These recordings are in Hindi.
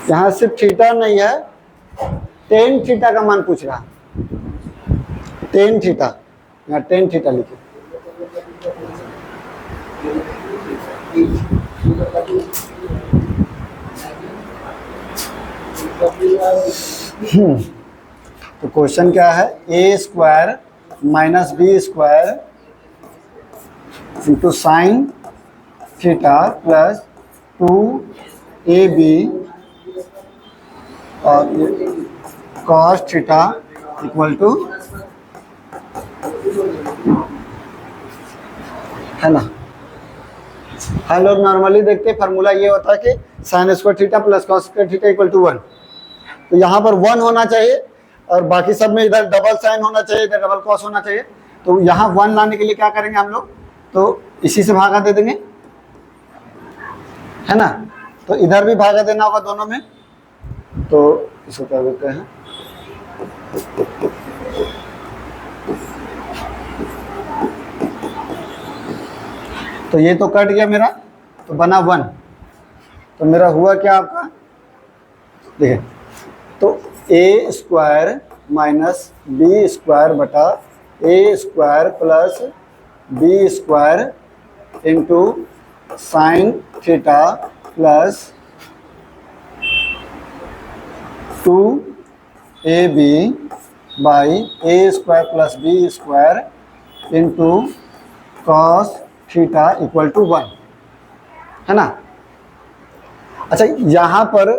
यहाँ सिर्फ थीटा नहीं है, टेन थीटा का मान पूछ रहा, टेन थीटा, यहाँ टेन थीटा लिखे। तो क्वेश्चन क्या है, A square minus B square into sine theta plus 2ab और कॉस थीटा इक्वल टू, है ना। हम लोग नॉर्मली देखते हैं फार्मूला ये होता है कि sine square theta plus cos square theta equal to 1। तो यहाँ पर 1 होना चाहिए और बाकी सब में इधर डबल साइन होना चाहिए, इधर डबल कॉस होना चाहिए। तो यहाँ 1 लाने के लिए क्या करेंगे हम लोग, तो इसी से भागा दे देंगे, है ना। तो इधर भी भागा देना होगा दोनों में, तो इसको क्या देते हैं, तो ये तो कट गया मेरा, तो बना 1। तो मेरा हुआ क्या आपका, देखिए, तो A square minus B square बटा A square plus B square into sine theta plus 2ab by A square plus B square into cos theta equal to 1, है ना। अच्छा, यहाँ पर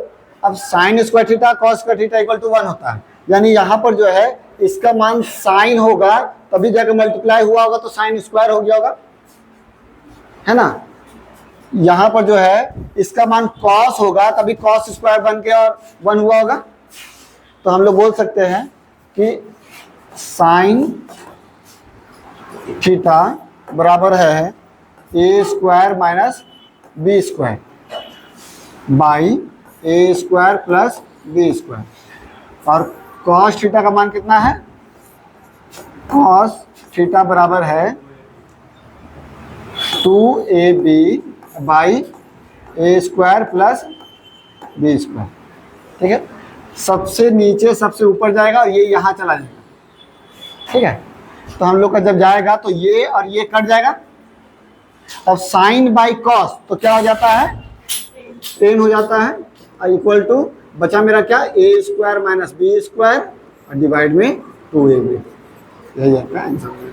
अब sine square theta cos square theta equal to 1 होता है, यानी यहाँ पर जो है इसका मान साइन होगा तभी जाकर मल्टीप्लाई हुआ होगा, तो साइन स्क्वायर हो गया होगा, है ना। यहाँ पर जो है इसका मान कॉस होगा तभी कॉस स्क्वायर बन के और 1 हुआ होगा। तो हम लोग बोल सकते हैं कि साइन थीटा बराबर है A square minus B square by A square plus B square, और कॉस थीटा का मान कितना है, कॉस थीटा बराबर है 2ab by A square plus B square, ठीक है। सबसे नीचे सबसे ऊपर जाएगा और ये यहाँ चला जाएगा, ठीक है। तो हम लोग का जब जाएगा तो ये और ये कट जाएगा। अब साइन बाई कॉस तो क्या हो जाता है, 10 हो जाता है, और इक्वल टू बचा मेरा क्या, ए स्क्वायर माइनस बी स्क्वायर और डिवाइड में 2ab, यही आपका आंसर।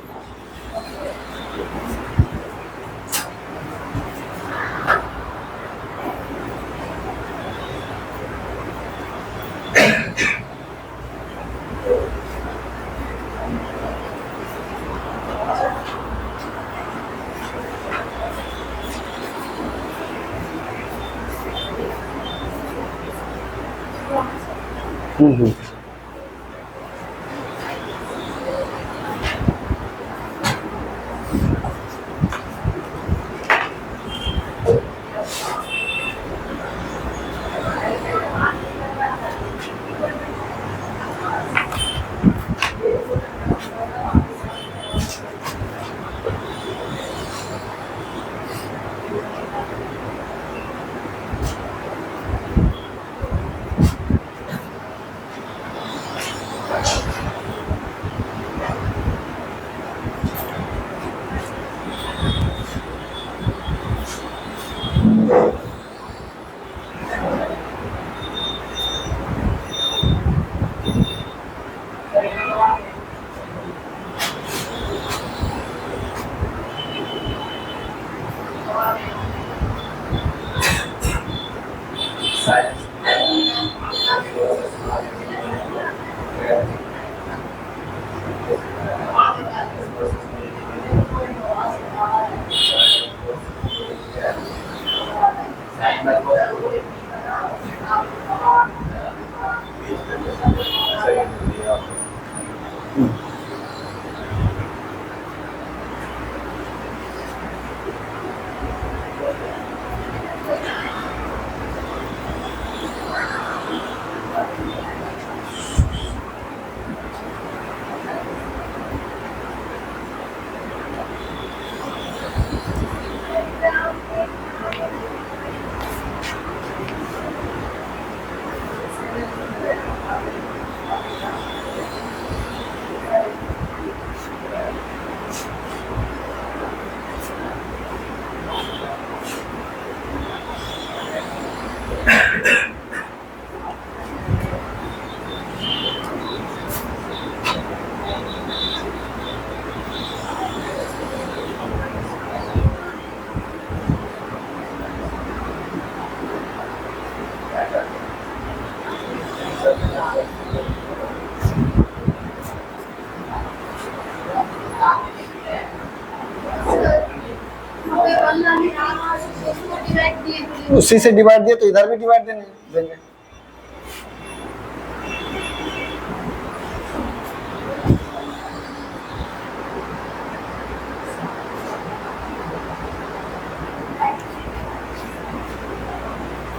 उसी से डिवाइड दिए तो इधर भी डिवाइड देंगे।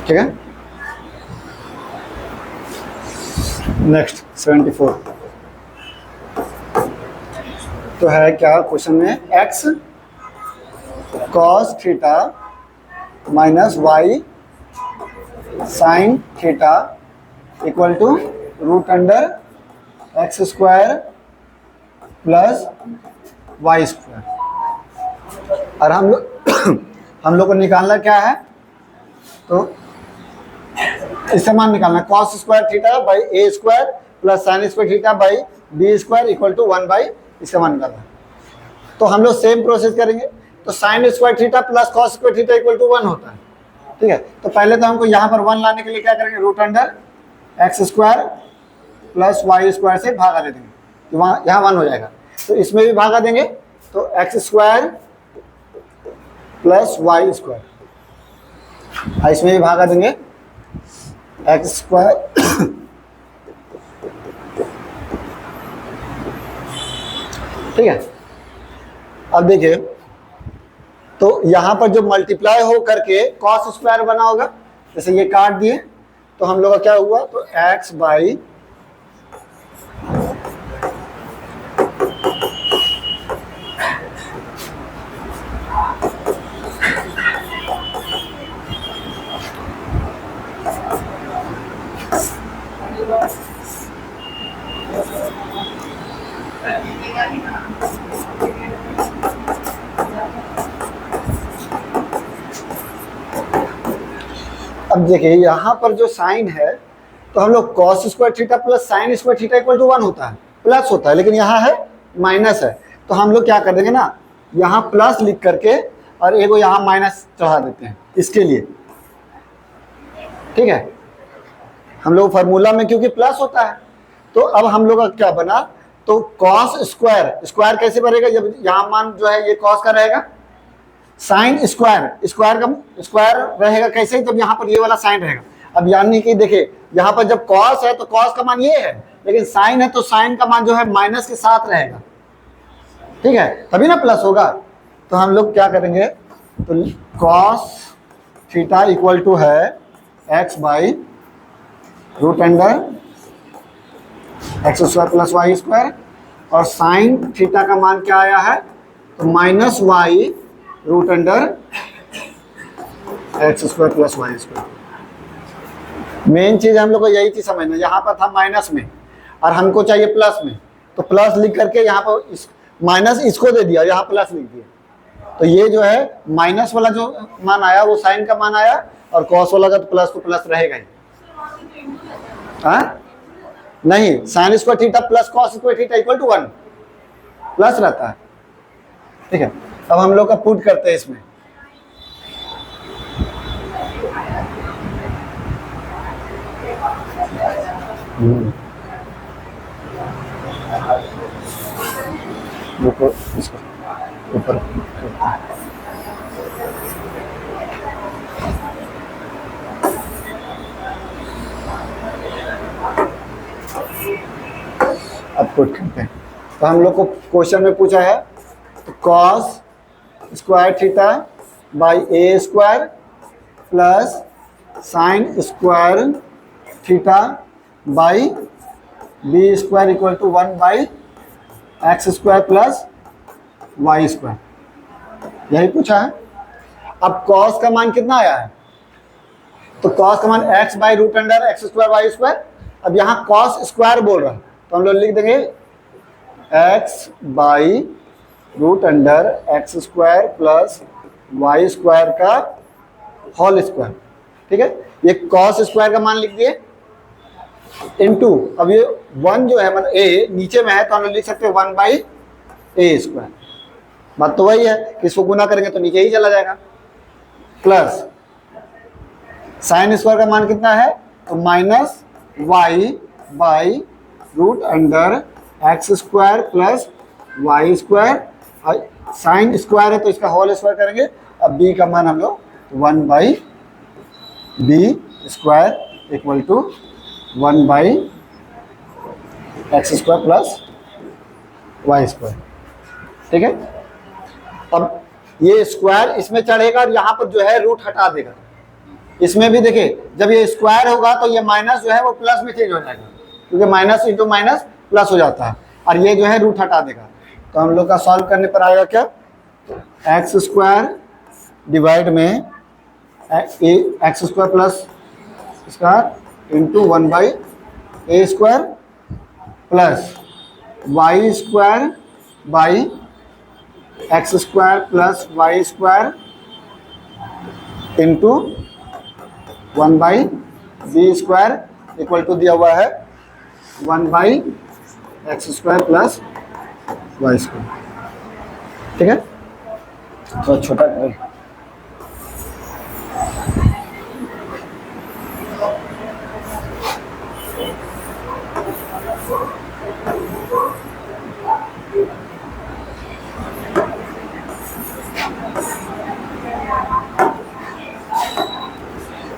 ठीक है। नेक्स्ट 74 तो है क्या क्वेश्चन में, x cos theta minus y sine theta equal to root under x square plus y square. और हम लोग को निकालना क्या है, तो इससे मान निकालना cos square theta by A square plus sine square theta by b square equal to 1 by, इससे मान निकालना। तो हम लोग सेम प्रोसेस करेंगे। तो sine square theta plus cos square theta equal to 1 होता है। ठीक है, तो पहले तो हमको यहाँ पर 1 लाने के लिए क्या करेंगे, root under x square plus y square से भागा दे देंगे, तो वहाँ यहाँ 1 हो जाएगा। तो इसमें भी भागा देंगे, तो x square plus y square, इसमें भी भागा देंगे एक्स स्क्वायर ठीक है। अब देखिए, तो यहाँ पर जो मल्टीप्लाई हो करके कॉस स्क्वायर बना होगा, जैसे ये काट दिए तो हम लोग का क्या हुआ, तो एक्स बाई अब देखिए यहाँ पर जो साइन है, तो हम लोग cos square theta plus sine square theta equal to 1 होता है, प्लस होता है, लेकिन यहाँ है माइनस है। तो हम लोग क्या कर देंगे ना, यहाँ प्लस लिख करके और एगो यहाँ माइनस चढ़ा देते हैं इसके लिए। ठीक है, हम लोग फार्मूला में क्योंकि प्लस होता है, तो अब हम लोग का क्या बना, तो कॉस स्क्वायर, स्क्वायर कैसे बनेगा, जब यहाँ मान जो है ये कॉस का रहेगा, साइन स्क्वायर, स्क्वायर का स्क्वायर रहेगा कैसे, जब यहाँ पर ये वाला साइन रहेगा। अब यानी कि देखिए यहाँ पर जब कॉस है तो कॉस का मान ये है, लेकिन साइन है तो साइन का मान जो है माइनस के साथ रहेगा। ठीक है, तभी ना प्लस होगा। तो हम लोग क्या करेंगे, तो कॉस थीटा इक्वल टू है x by root under x square plus y square, और साइन थीटा का मान क्या आया है, तो minus y root under x square plus y square. Main चीज हम लोग को यही चीज समझना, यहाँ पर था माइनस में और हमको चाहिए प्लस में, तो प्लस लिख करके यहाँ पर इस माइनस इसको दे दिया, यहाँ प्लस लिख दिया। तो ये जो है माइनस वाला जो मान आया वो साइन का मान आया, और कॉस वाला का तो प्लस रहेगा ही। हाँ नहीं, sine square theta plus cos square theta equal to 1 plus रहता है। ठीक है, अब हम लोग का पुट करते हैं इसमें, इसको ऊपर अब पुट करते हैं। तो हम लोग को क्वेश्चन में पूछा है, तो cos square theta by A square plus sine square theta by b square equal to 1 by x square plus y square, यही पूछा है। अब कॉस का मान कितना आया है, तो कॉस का मान x by root under x square y square. अब यहाँ कॉस स्क्वायर बोल रहा है, तो हम लोग लिख देंगे x by root under x square plus y square का होल स्क्वायर। ठीक है, ये कॉस स्क्वायर का मान लिख दिए इनटू, अब ये 1 जो है मतलब ए नीचे में है, तो हम लोग लिख सकते हैं 1 बाई ए स्क्वायर। बात तो वही है कि इसको गुना करेंगे तो नीचे ही चला जाएगा, प्लस साइन स्क्वायर का मान कितना है, तो minus y by root under x square plus y square, sine square है तो इसका होल स्क्वायर करेंगे। अब b का मान हम लोग 1/b² equal to 1/x² plus y²। ठीक है, अब ये स्क्वायर इसमें चढ़ेगा और यहाँ पर जो है रूट हटा देगा। इसमें भी देखिए जब ये स्क्वायर होगा तो ये माइनस जो है वो प्लस में चेंज हो जाएगा, क्योंकि माइनस इंटू माइनस प्लस हो जाता है, और ये जो है रूट हटा देगा। तो हम लोग का सॉल्व करने पर आएगा क्या, x² डिवाइड में x² प्लस इसका into 1/a² plus y² by x² plus y² into 1/b² equal to दिया हुआ है 1/x² प्लस y²। ठीक है, तो छोटा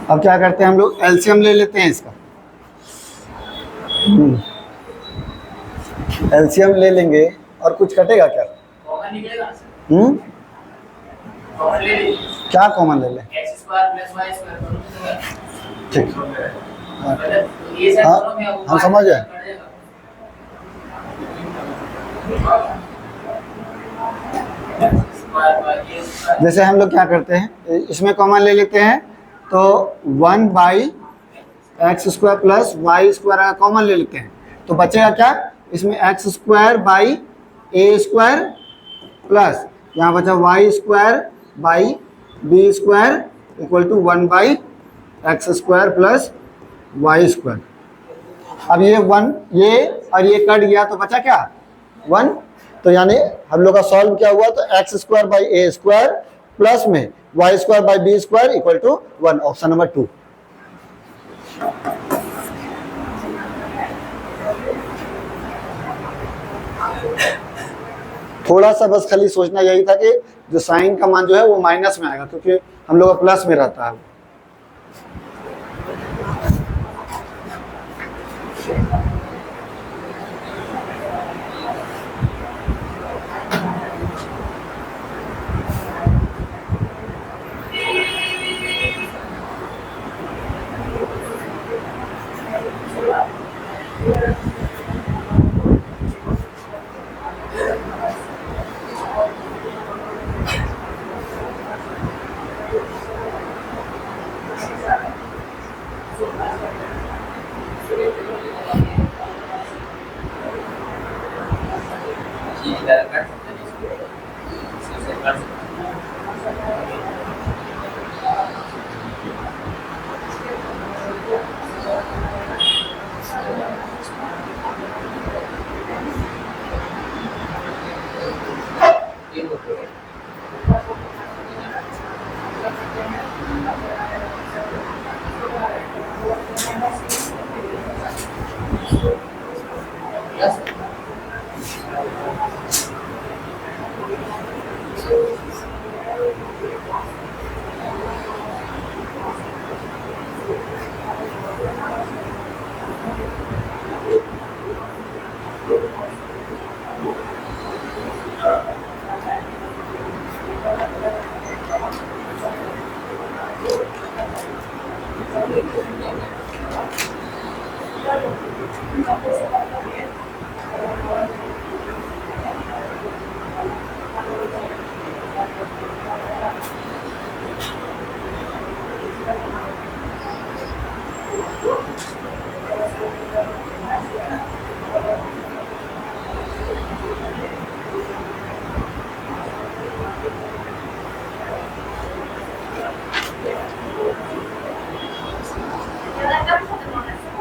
अब क्या करते हैं हम लोग एलसीएम ले लेते हैं इसका। एलसीएम ले लेंगे और कुछ कटेगा क्या? क्या कॉमन ले लें? ठीक, हाँ हम समझ गए। जैसे हम लोग क्या करते हैं, इसमें कॉमन ले लेते हैं तो 1/x² प्लस y² कॉमन ले लेते हैं, तो बचेगा क्या, इसमें x² बाई a² प्लस यहाँ बचा y² by b² equal to 1/x² plus y²। अब ये 1 ये और ये कट गया तो बचा क्या 1। तो यानी हम लोग का सॉल्व क्या हुआ, तो x² बाई a² प्लस में y² by b² equal to 1, option number 2। थोड़ा सा बस खाली सोचना यही था कि जो साइन का मान जो है वो माइनस में आएगा, क्योंकि हम लोग का प्लस में रहता है।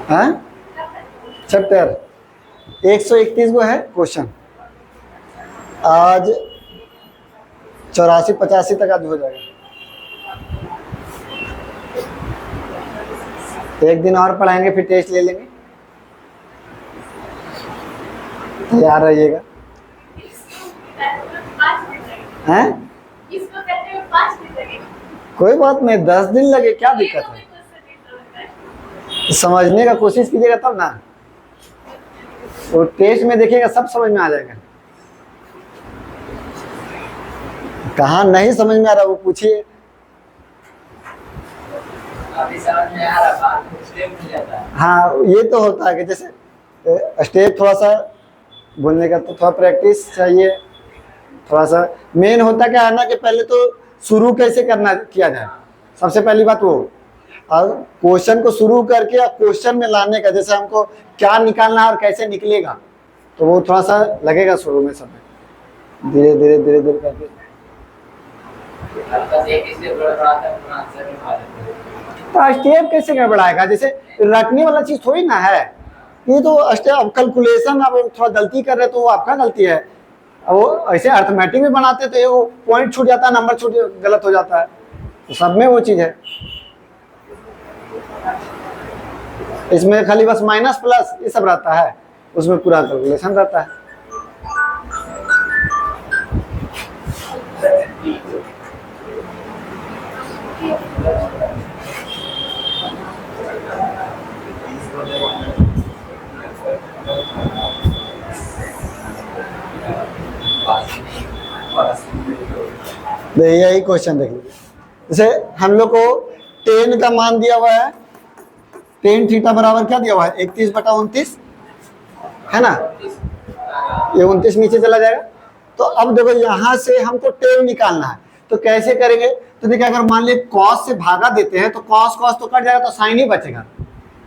हाँ चैप्टर 131 वो है क्वेश्चन, आज 84-85 तक आज हो जाएगा। एक दिन और पढ़ाएंगे फिर टेस्ट ले लेंगे, तैयार रहिएगा। हैं? इसको करने में 5 दिन लगेगा। कोई बात नहीं, 10 दिन लगे, क्या दिक्कत है? समझने का कोशिश कीजिएगा तब ना, वो टेस्ट में देखिएगा सब समझ में आ जाएगा। कहाँ नहीं समझ में आ रहा वो पूछिए। अभी समझ में आ रहा, बाद में स्टेप मिल जाता है। हाँ, ये तो होता है कि जैसे स्टेप थोड़ा सा बोलने का तो थोड़ा प्रैक्टिस चाहिए, थोड़ा सा मेन होता क्या है ना कि पहले तो शुरू कैसे करना किया जाए, सबसे पहली बात वो। और क्वेश्चन को शुरू करके और क्वेश्चन में लाने का, जैसे हमको क्या निकालना है और कैसे निकलेगा, तो वो थोड़ा सा लगेगा शुरू में समय, धीरे धीरे धीरे धीरे करके। बस एक स्टेप बढ़ाता है, अपना आंसर निकाल लेते हैं। तो स्टेप कैसे गड़बड़ाएगा? जैसे रटने वाला चीज थोड़ी ना है ये, तो स्टेप अब कैलकुलेशन, अब थोड़ा गलती कर रहे तो वो आपका गलती है। अब वो ऐसे अर्थमेटिक में बनाते तो वो पॉइंट छूट जाता है, नंबर छूट गलत हो जाता है, तो सब में वो चीज है। इसमें खाली बस माइनस प्लस ये सब रहता है, उसमें पूरा कैलकुलेशन रहता है। यही क्वेश्चन देख लीजिए, जैसे हम लोग को 10 का मान दिया हुआ है, 10 थीटा बराबर क्या दिया हुआ है, 31/29 है ना, ये 29 नीचे चला जाएगा। तो अब देखो यहाँ से हमको 10 निकालना है, तो कैसे करेंगे? तो देखिए अगर मान लीजिए कॉस से भागा देते हैं तो कॉस कॉस तो कट जाएगा, तो साइन ही बचेगा।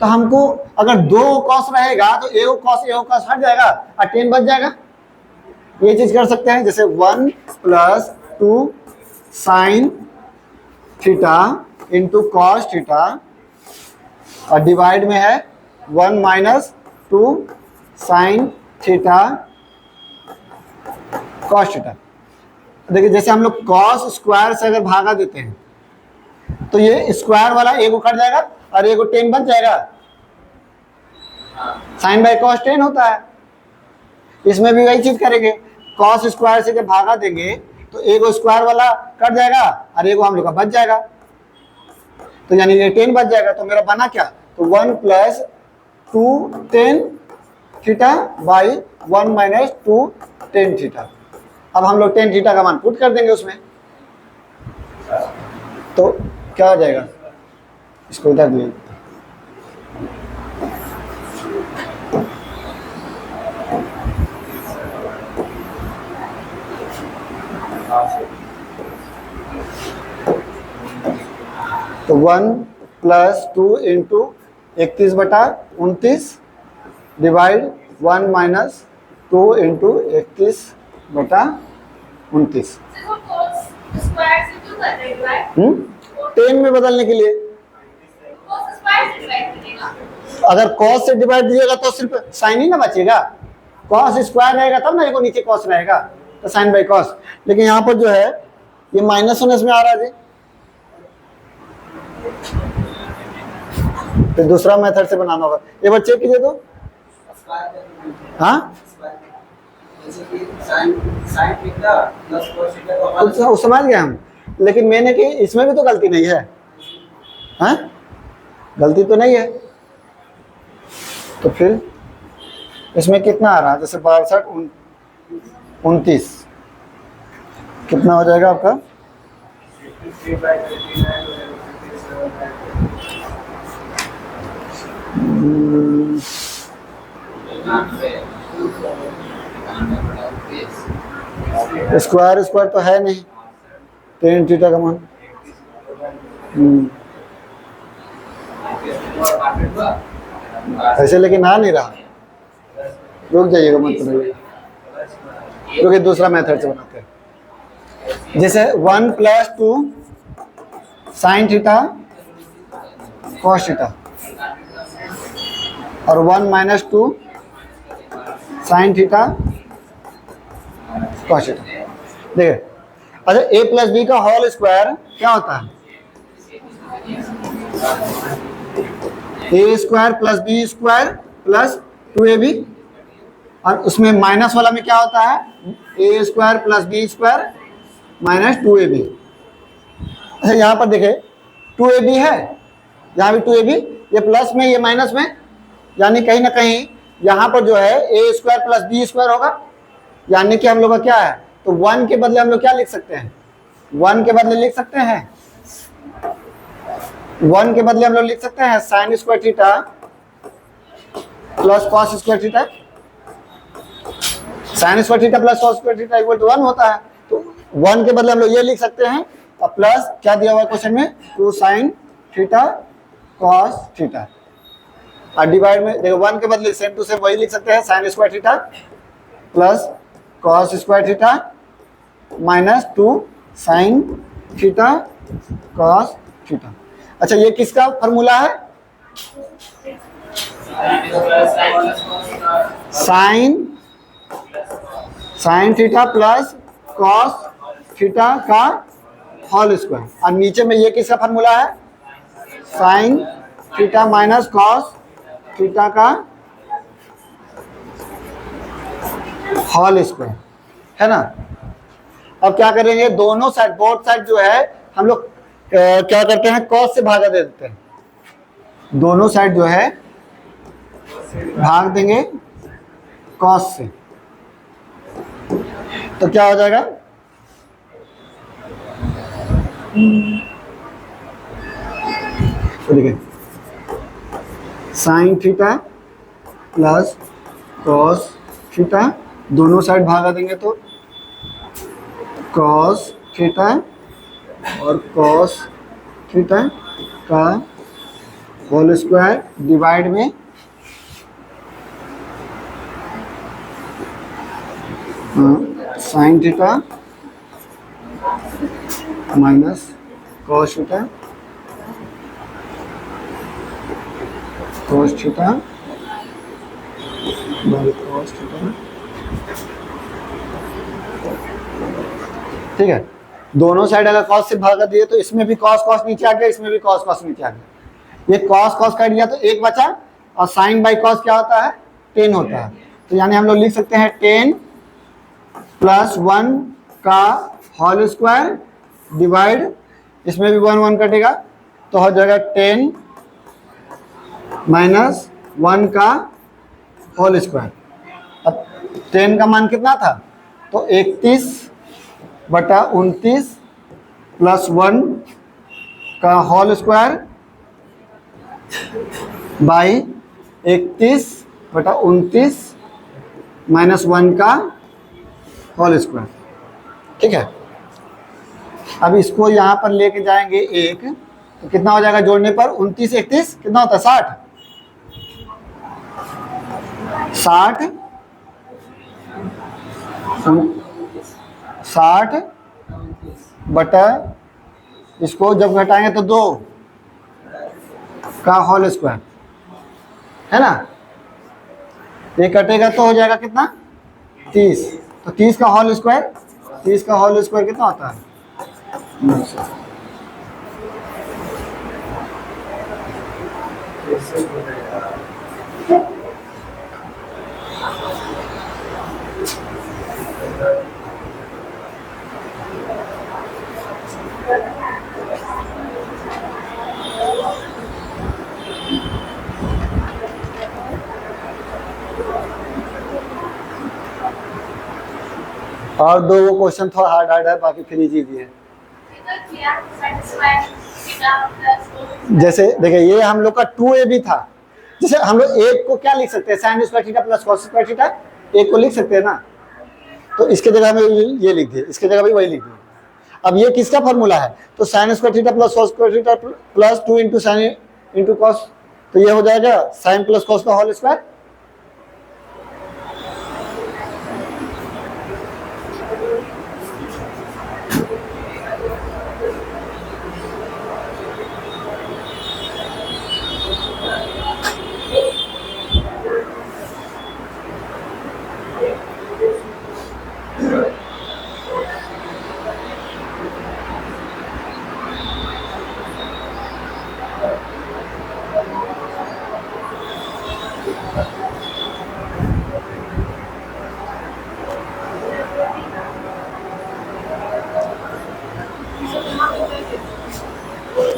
तो हमको अगर 2 कॉस रहेगा तो एगो कॉस हट जाएगा और 10 बच जाएगा। ये चीज कर सकते हैं, जैसे 1 + 2 sine theta into cos theta, और डिवाइड में है 1 - 2 साइन थीटा कॉस थीटा। देखिए जैसे हम लोग कॉस स्क्वायर से अगर भागा देते हैं तो ये स्क्वायर वाला एगो कट जाएगा और एगो 10 बच जाएगा। साइन बाई कॉस 10 होता है। इसमें भी वही चीज करेंगे, कॉस स्क्वायर से जब भागा देंगे तो एगो स्क्वायर वाला कट जाएगा और एगो हम लोग का बच जाएगा, तो यानी ये 10 बच जाएगा। तो मेरा बना क्या, तो 1 + 2 10 थीटा बाई 1 - 2 10 थीटा। अब हम लोग 10 थीटा का मान पुट कर देंगे उसमें, तो क्या हो जाएगा, इसको इधर ले, तो 1 + 2 इंटू 31/29 डिवाइड 1 - 2 इंटू 31/29। 10 में बदलने के लिए अगर कॉस से डिवाइड दीजिएगा तो सिर्फ साइन ही ना बचेगा, कॉस स्क्वायर रहेगा तब ना एगो नीचे कॉस रहेगा, तो साइन बाई कॉस। लेकिन यहाँ पर जो है ये माइनस होने में आ रहा है जी, तो दूसरा मेथड से बनाना होगा। एक बार चेक कीजिए तो, हाँ उस समझ गए हम, लेकिन मैंने कि इसमें भी तो गलती नहीं है, हाँ गलती तो नहीं है। तो फिर इसमें कितना आ रहा है, जैसे 62 29 कितना हो जाएगा आपका, स्क्वायर स्क्वायर तो है नहीं, 10 थीटा का मान। ऐसे लेकिन आ नहीं रहा, रुक जाइएगा मत बनाइएगा, क्योंकि दूसरा मेथड से बनाते हैं। जैसे 1 + 2 साइन थीटा कॉस थीटा और 1 - 2 साइन थीटा कॉस थीटा। देखिए अच्छा, a + b का होल स्क्वायर क्या होता है, a² + b² + 2ab, और उसमें माइनस वाला में क्या होता है, a² + b² माइनस 2ab। अच्छा यहाँ पर देखे 2ab है, यहाँ भी 2ab, ये प्लस में ये माइनस में, यानी कहीं ना कहीं यहाँ पर जो है A square plus B square होगा, यानी कि हम लोग का क्या है, तो 1 के बदले हम लोग क्या लिख सकते हैं, 1 के बदले लिख सकते हैं, 1 के बदले हम लोग लिख सकते हैं sine square theta plus cos square theta. Sine square theta plus cos square theta equal to 1 होता है, तो 1 के बदले हम लोग ये लिख सकते हैं, और प्लस क्या दिया हुआ है क्वेश्चन में, 2 साइन थीटा कॉस थीटा, और डिवाइड में देखो 1 के बदले सेम टू सेम वही लिख सकते हैं, sine square theta plus cos square theta minus 2 sign theta cos theta. अच्छा ये किसका फॉर्मूला है, sine theta plus cos theta का होल स्क्वायर, और नीचे में ये किसका फॉर्मूला है, sine theta minus cos theta का होल स्क्वायर, है ना। अब क्या करेंगे, दोनों साइड बोथ साइड जो है हम लोग क्या करते हैं, कॉस से भागा दे देते हैं, दोनों साइड जो है भाग देंगे कॉस से, तो क्या हो जाएगा, तो देखिए sign theta plus cos theta, दोनों साइड भागा देंगे तो कॉस थीटा और कॉस थीटा का होल स्क्वायर डिवाइड में sign theta minus cos theta cos theta by cos theta, ठीक है। दोनों साइड अगर cos से भागा दिए तो इसमें भी cos cos नीचे आ गया, इसमें भी cos cos नीचे आ गया, ये cos cos काट दिया तो एक बचा, और साइन बाई cos क्या होता है, 10 होता है, तो यानी हम लोग लिख सकते हैं 10 प्लस 1 का होल स्क्वायर डिवाइड, इसमें भी 1 1 कटेगा तो हो जाएगा 10 माइनस 1 का होल स्क्वायर। अब 10 का मान कितना था, तो 31 बटा 29 प्लस 1 का होल स्क्वायर बाई 31 बटा 29 माइनस 1 का होल स्क्वायर, ठीक है। अब इसको यहाँ पर लेके जाएंगे एक, तो कितना हो जाएगा जोड़ने पर, 29 31 कितना होता है, 60 बटा, इसको जब घटाएंगे तो 2 का होल स्क्वायर, है ना, ये कटेगा तो हो जाएगा कितना 30, तो 30 का होल स्क्वायर, 30 का होल स्क्वायर कितना होता है, और दो वो क्वेश्चन थोड़ा हार्ड है, बाकी फिर इजी भी है। जैसे देखिए ये हम लोग का 2ab था, जैसे हम लोग एक को क्या लिख सकते हैं, sine square theta plus cos square theta, एक को लिख सकते हैं ना, तो इसके जगह में ये लिख दिए, इसके जगह भी वही लिख दिए। अब ये किसका फॉर्मूला है, तो sine square theta plus cos square theta plus 2 into sine into cos, तो ये हो जाएगा साइन प्लस कॉस का होल स्क्वायर।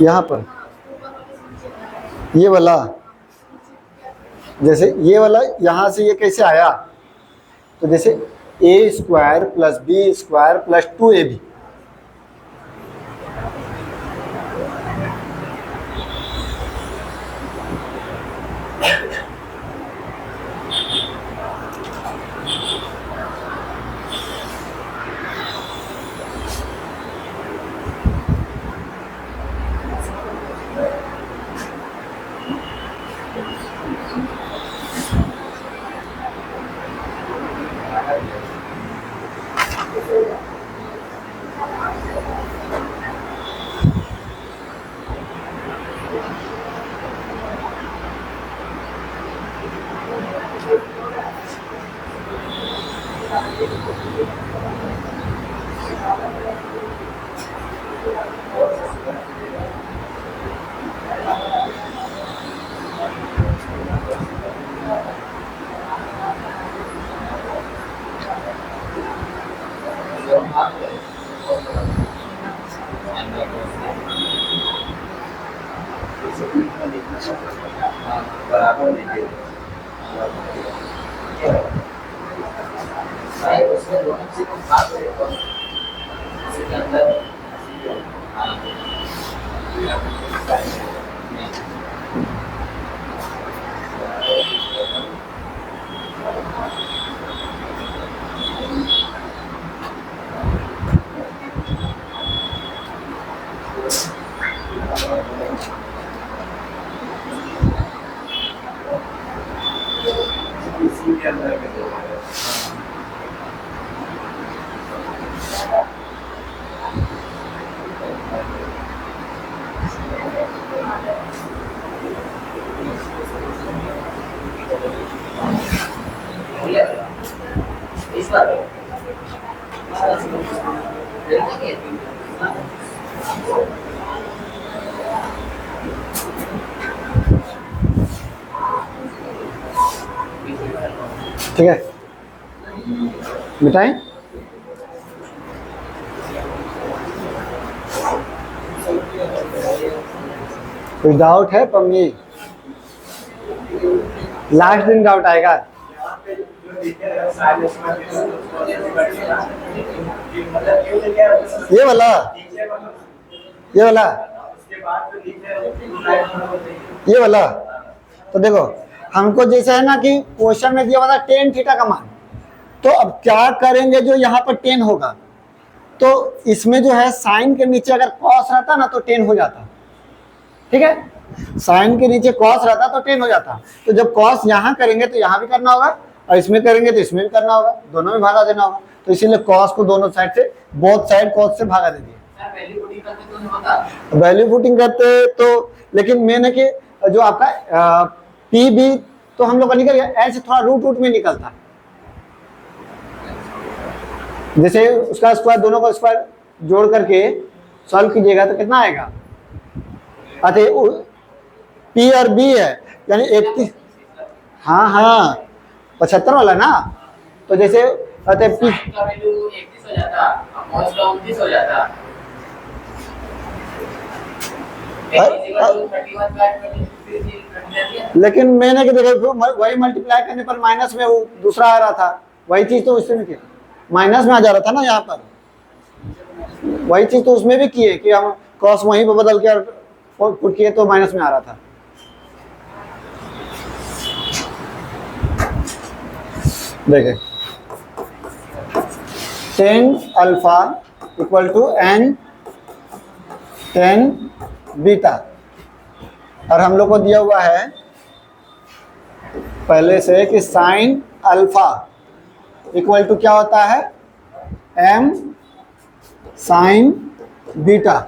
यहाँ पर ये वाला, जैसे ये वाला यहाँ से ये कैसे आया, तो जैसे A square plus B square plus 2ab, बराबर लीजिए। भाई उसमें दोनों से कुछ बात है तो इसके अंदर इसी के अंदर में दो है। इस बार ठीक है, मिटाएं। कोई डाउट है पम्मी? लास्ट दिन डाउट आएगा। ये वाला, ये वाला, ये वाला, तो देखो हमको जैसा है ना कि क्वेश्चन में दिया हुआ था टेन थीटा का मान, तो अब क्या करेंगे, जो यहाँ पर टेन होगा तो इसमें जो है साइन के नीचे अगर कॉस रहता ना तो टेन हो जाता, ठीक है, साइन के नीचे कॉस रहता तो टेन हो जाता। तो जब कॉस यहाँ करेंगे तो यहाँ भी करना होगा और इसमें करेंगे तो इसमें भी करना होगा, दोनों में भागा देना होगा, तो इसीलिए कॉस को दोनों साइड से, बोथ साइड कॉस से भागा दे दिए। वैल्यू पुटिंग करते तो, लेकिन मैंने कि जो आपका पी बी तो हम लोग का निकल गया, ऐसे थोड़ा रूट रूट में निकलता, जैसे उसका स्क्वायर, दोनों का स्क्वायर जोड़ करके सॉल्व कीजिएगा तो कितना आएगा, अच्छा पी और बी है यानी 31, हाँ हाँ 75 वाला ना, तो जैसे पी का वैल्यू 31 हो जाता, कॉस का 29 हो जाता, लेकिन मैंने कि देखो वही मल्टीप्लाई करने पर माइनस में वो दूसरा आ रहा था, वही चीज तो उसमें भी माइनस में आ जा रहा था ना, यहाँ पर वही चीज तो उसमें भी किए कि हम कॉस वहीं पर बदल के पुट किए तो माइनस में आ रहा था। देखें tan alpha equal to n tan beta, और हम लोग को दिया हुआ है पहले से कि साइन अल्फा इक्वल टू क्या होता है, एम साइन बीटा,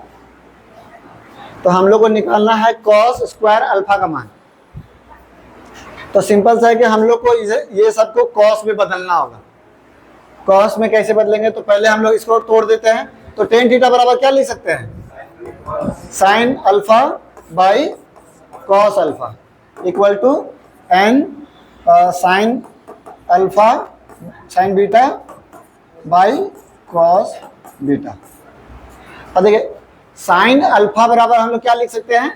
तो हम लोग को निकालना है कॉस स्क्वायर अल्फा का मान। तो सिंपल सा है कि हम लोग को ये सबको कॉस में बदलना होगा। कॉस में कैसे बदलेंगे, तो पहले हम लोग इसको तोड़ देते हैं, तो टेन थीटा बराबर क्या लिख सकते हैं, sine alpha by cos alpha equal to n sine alpha sine beta by cos beta. अब देखिए साइन अल्फा बराबर हम लोग क्या लिख सकते हैं,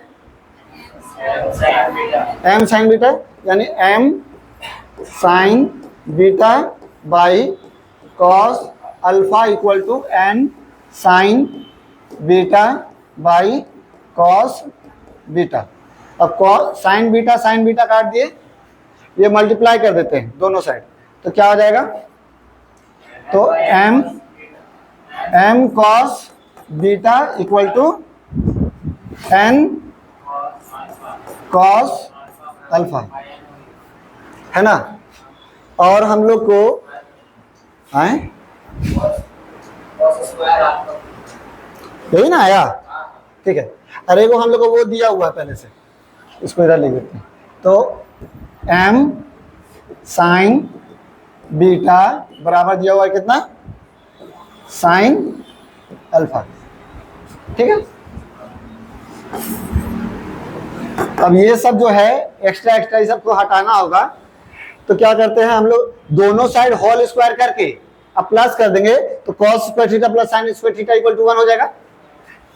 एम साइन बीटा, यानी m sine beta by cos alpha equal to n sine beta by cos beta. अब कॉस साइन बीटा काट दिए, ये मल्टीप्लाई कर देते हैं दोनों साइड, तो क्या हो जाएगा, तो m cos beta equal to n cos alpha, है ना। और हम लोग को आए यही ना आया, ठीक है। अरे को हम लोग को वो दिया हुआ है पहले से, इसको इधर लिख देते हैं। तो एम साइन बीटा बराबर दिया हुआ है कितना, साइन अल्फा, ठीक है। अब ये सब जो है एक्स्ट्रा ये सबको हटाना होगा, तो क्या करते हैं हम लोग, दोनों साइड होल स्क्वायर करके अब प्लस कर देंगे, तो cos square theta plus sine square theta equal to 1 हो जाएगा।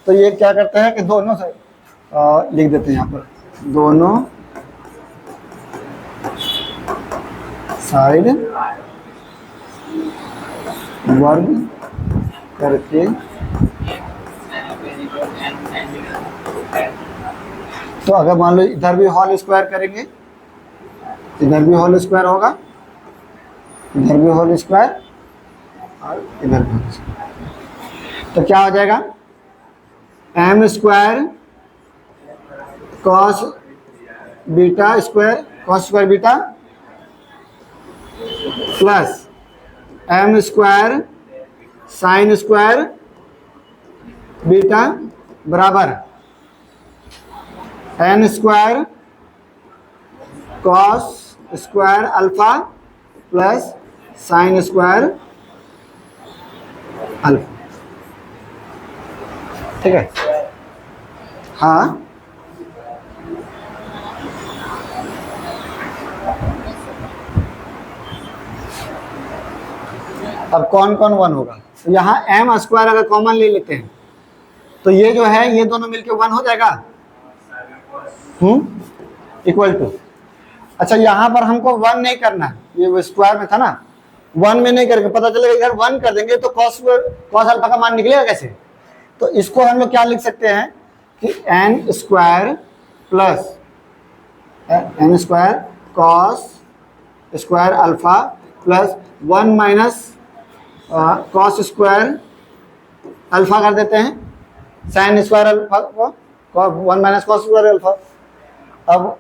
तो ये क्या करते हैं कि दोनों साइड लिख देते हैं यहाँ पर, दोनों साइड वर्ग करके, तो अगर मान लो इधर भी होल स्क्वायर करेंगे, इधर भी होल स्क्वायर होगा, इधर भी होल स्क्वायर और इधर भी होल स्क्वायर, तो क्या हो जाएगा, M square cos beta square cos square beta plus M square sine square beta बराबर N square cos square alpha plus sine square alpha, ठीक है। हाँ, अब कौन कौन 1 होगा, तो यहाँ एम स्क्वायर अगर कॉमन ले लेते हैं, तो ये जो है ये दोनों मिलके 1 हो जाएगा, इक्वल टू, अच्छा यहाँ पर हमको 1 नहीं करना है, ये वो स्क्वायर में था ना, 1 में नहीं करके पता चलेगा इधर 1 कर देंगे तो कॉस अल्फा का मान निकलेगा कैसे। तो इसको हम लोग क्या लिख सकते हैं कि n square plus n square cos square alpha plus 1 minus cos square alpha कर देते हैं, साइन स्क्वायर अल्फा को 1 माइनस कॉस स्क्वायर अल्फा। अब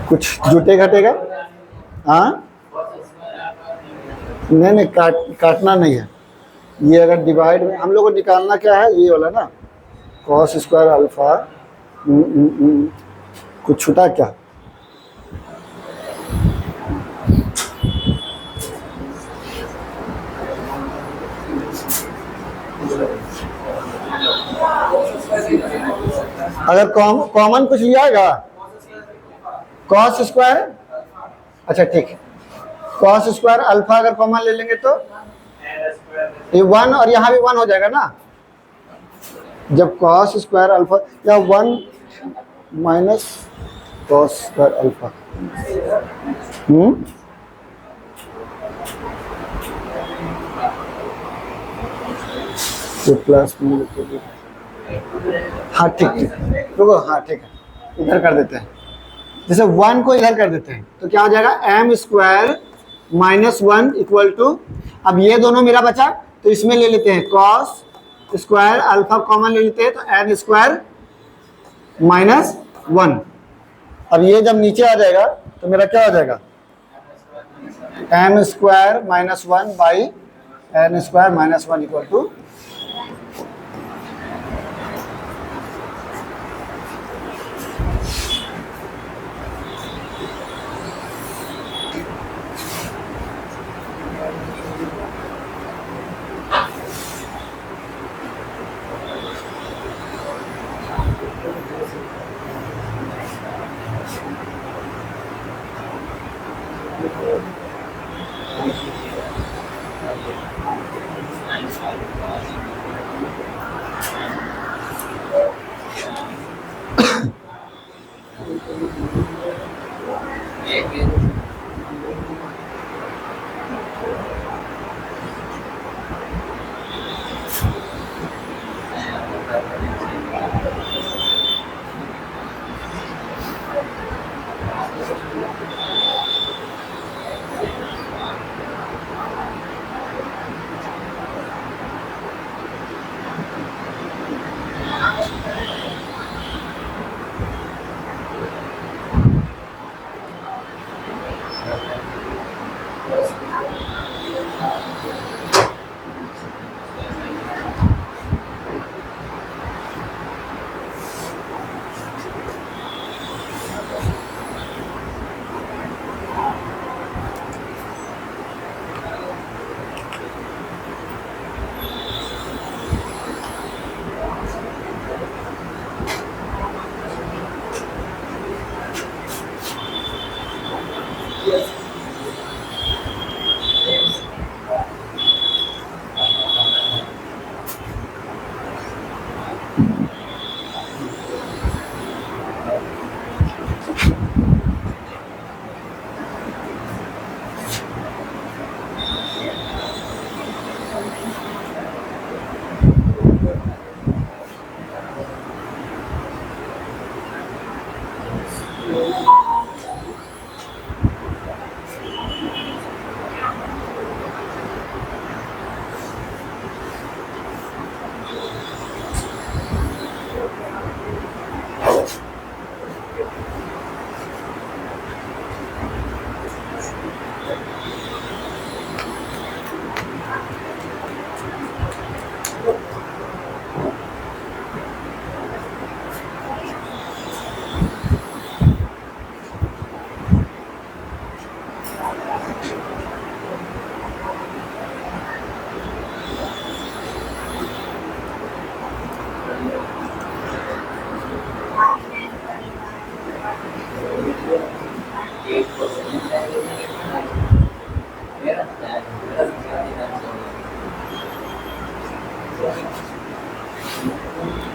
कुछ जुटे घटेगा, हाँ नहीं काटना नहीं है, ये अगर डिवाइड में हम लोग को निकालना क्या है, ये वाला ना कॉस स्क्वायर अल्फा, कुछ छूटा क्या, अगर कॉमन कुछ लिया होगा कॉस स्क्वायर, अच्छा ठीक है, कॉस स्क्वायर अल्फा अगर कॉमन ले लेंगे तो ये 1 और यहाँ भी 1 हो जाएगा ना, जब कॉस स्क्वायर अल्फा या 1 माइनस कॉस स्क्वायर अल्फा, तो प्लस में, हाँ ठीक रुको, हाँ ठीक है, इधर कर देते हैं, जैसे 1 को इधर कर देते हैं, तो क्या हो जाएगा, M square minus 1 equal to, अब ये दोनों मेरा बचा, तो इसमें ले लेते हैं कॉस स्क्वायर अल्फा कॉमन ले लेते हैं, तो एन स्क्वायर माइनस 1। अब ये जब नीचे आ जाएगा तो मेरा क्या हो जाएगा, M square minus 1 by N square minus 1 equal to,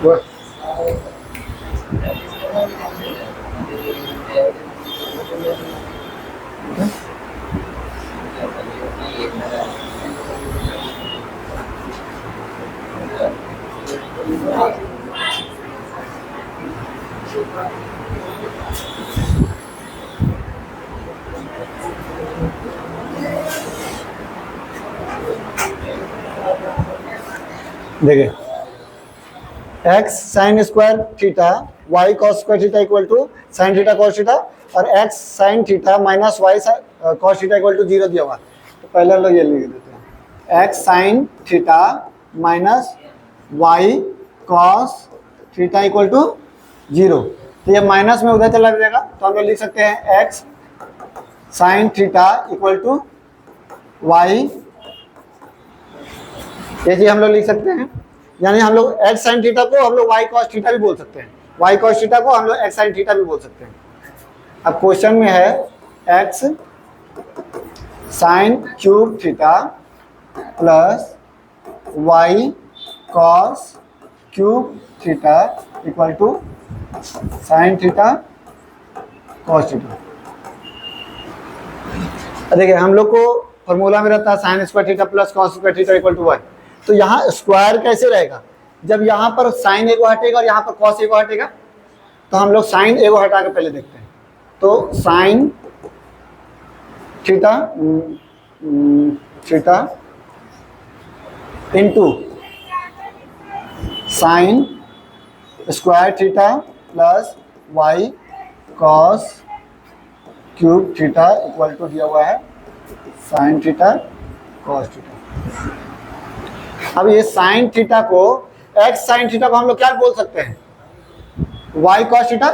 वो- देखिए X sine square theta Y cos square theta equal to sine theta cos theta और X sine theta minus Y cos theta equal to 0 दिया हुआ। तो पहले हम लोग ये लिख देते हैं x sine theta minus Y cos theta equal to 0। तो ये माइनस में उधर चला जाएगा, तो हम लोग लिख सकते हैं x sine theta equal to y, ये चीज हम लोग लिख सकते हैं। यानी हम लोग एक्स साइन थीटा को हम लोग वाई कॉस थीटा भी बोल सकते हैं, वाई कॉस थीटा को हम लोग एक्स साइन थीटा भी बोल सकते हैं। अब क्वेश्चन में है x sine cube theta plus y cos cube theta equal to sine theta cos theta. देखिए हम लोग को फॉर्मूला में रहता है sine square theta plus cos square theta equal to 1। तो यहाँ स्क्वायर कैसे रहेगा, जब यहाँ पर साइन एगो हटेगा और यहाँ पर कॉस एगो हटेगा। तो हम लोग साइन एगो हटा के पहले देखते हैं। तो sine theta theta into sine square theta plus y cos cube theta equal to दिया हुआ है साइन थीटा कॉस थीटा। अब ये साइन थीटा को एक्स साइन थीटा को हम लोग क्या बोल सकते हैं, y cos theta.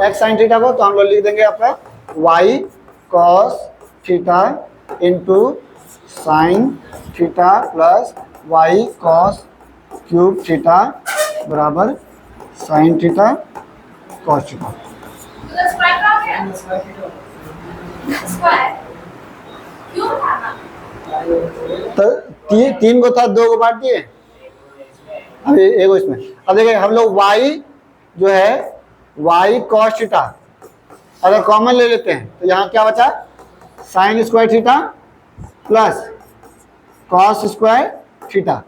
X sine theta को तो हम लोग लिख देंगे आपका y cos theta into sine theta plus y cos cube theta बराबर साइन थीटा कॉस थीटा। तो स्क्वायर का हो गया स्क्वायर क्यों था ना तो तीन को था, 2 को बांट दिए, अब एगो इसमें। अब देखिए हम लोग y जो है y cos थीटा अगर कॉमन ले लेते हैं तो यहाँ क्या बचा, sine square theta plus cos square theta,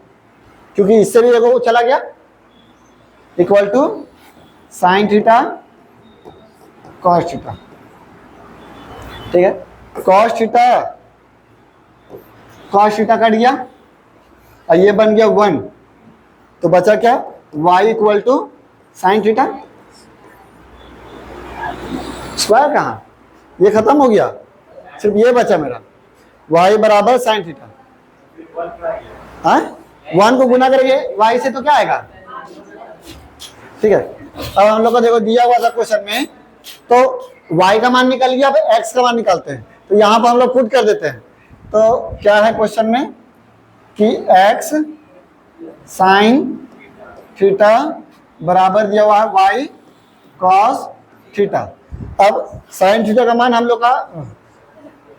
क्योंकि इससे भी एगो चला गया equal to sine theta cos theta. ठीक है, कॉस थीटा कट गया और ये बन गया 1, तो बचा क्या y equal to sine theta. Square कहाँ, ये खत्म हो गया, सिर्फ ये बचा मेरा y बराबर साइन थीटा। हाँ 1 को गुना करेंगे y से तो क्या आएगा। ठीक है, अब हम लोग को देखो दिया हुआ था क्वेश्चन में, तो y का मान निकल गया, अब x का मान निकालते हैं। तो यहाँ पर हम लोग पुट कर देते हैं। तो क्या है क्वेश्चन में कि x साइन थीटा बराबर दिया हुआ है y कॉस थीटा। अब साइन थीटा का मान हम लोग का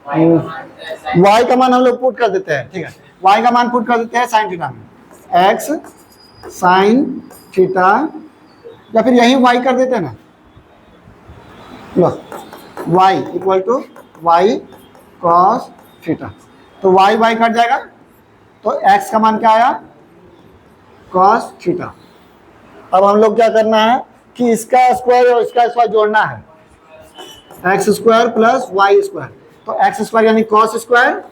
y का मान हम लोग पुट कर देते हैं। ठीक है, y का मान पुट कर देते हैं साइन थीटा में, x साइन थीटा, या फिर यही y कर देते हैं ना, लो y equal to y cos theta. तो y कट जाएगा, तो x का मान क्या आया कॉस थीटा। अब हम लोग क्या करना है कि इसका स्क्वायर और इसका स्क्वायर जोड़ना है, x square plus y square. तो एक्स स्क्वायर यानी cos square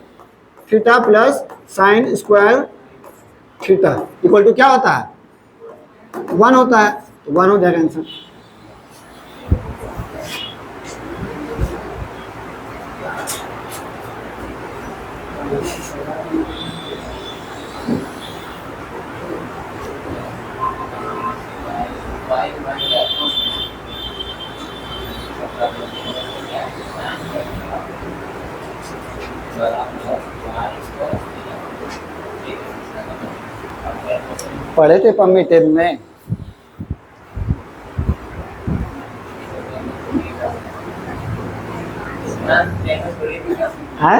theta plus sine square theta equal to क्या होता है 1 होता है, तो 1 हो जाएगा आंसर। पढ़े थे पम्मी 10 में। हाँ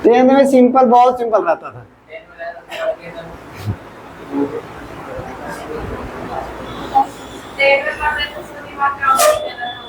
10 में सिंपल, बहुत सिंपल रहता था। डेढ़ में पढ़ रहे थे उसको दिमाग काम नहीं कर रहा था।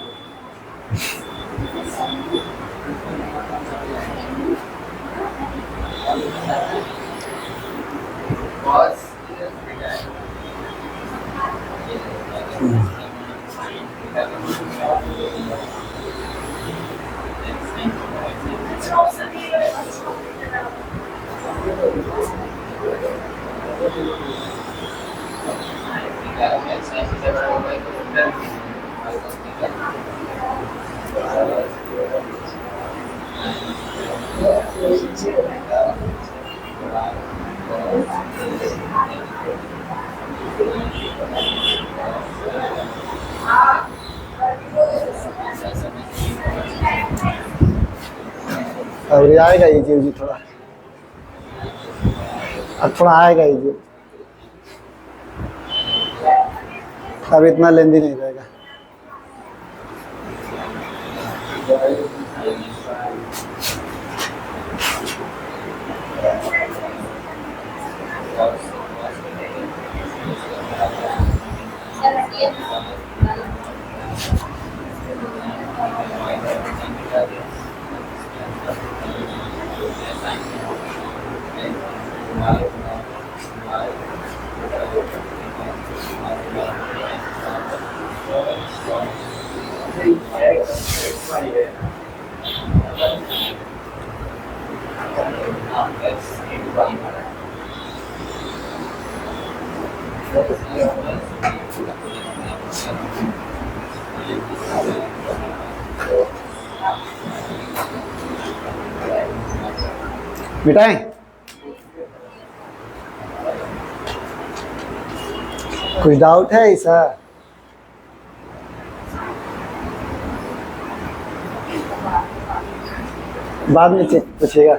अब ये आएगा इजी जी थोड़ा, अब थोड़ा आएगा इजी, अब इतना लेंदी नहीं रहेगा। मिटाएं? कुछ डाउट है ऐसा? बाद में पूछिएगा।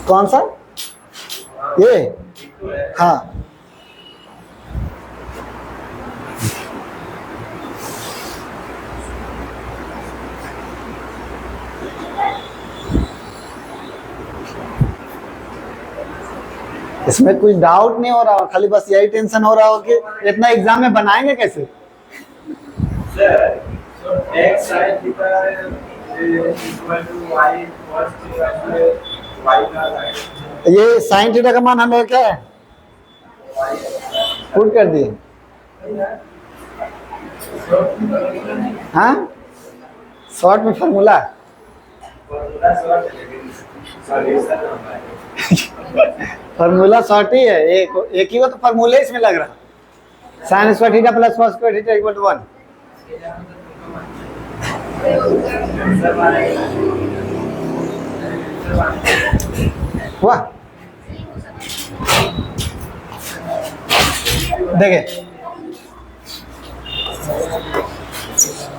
कौन सा? ये? हाँ, इसमें कुछ डाउट नहीं हो रहा हो, खाली बस यही टेंशन हो रहा हो कि इतना एग्जाम में बनाएंगे कैसे। x sin theta is equal to y cos theta y का sin। ये साइन थीटा का मान हम लोग क्या है पुट कर दिए। हाँ, शॉर्ट में फार्मूला फार्मूला शॉर्ट ही है, एक ही हो तो फार्मूला इसमें लग रहा। Sine square theta plus cos square theta equal to 1। वाह, देखिए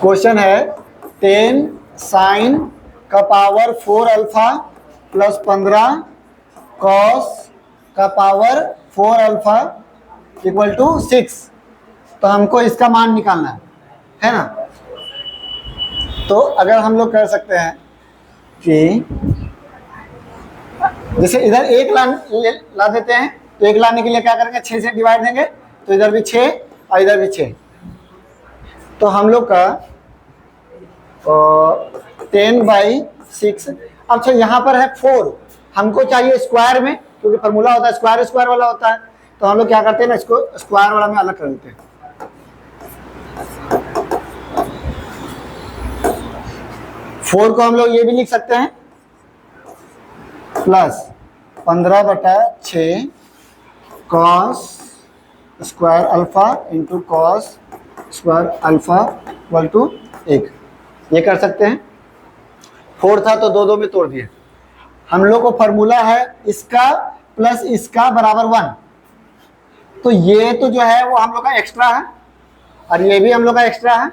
क्वेश्चन है 10 साइन का पावर 4 अल्फा प्लस 15 कॉस का पावर 4 अल्फा इक्वल टू 6। तो हमको इसका मान निकालना है ना। तो अगर हम लोग कर सकते हैं कि जैसे इधर एक ला देते हैं, तो एक लाने के लिए क्या करेंगे, 6 से डिवाइड देंगे, तो इधर भी 6 और इधर भी 6। तो हम लोग का 10/6। अच्छा, यहाँ पर है 4, हमको चाहिए स्क्वायर में, क्योंकि फार्मूला होता है स्क्वायर स्क्वायर वाला होता है। तो हम लोग क्या करते हैं ना, इसको स्क्वायर वाला में अलग कर देते हैं। 4 को हम लोग ये भी लिख सकते हैं plus 15/6 cos square alpha into cos square alpha equal to 1। ये कर सकते हैं। 4 था तो 2 में तोड़ दिए। हम लोग को फार्मूला है इसका प्लस इसका बराबर 1। तो ये तो जो है वो हम लोग का एक्स्ट्रा है और ये भी हम लोग का एक्स्ट्रा है।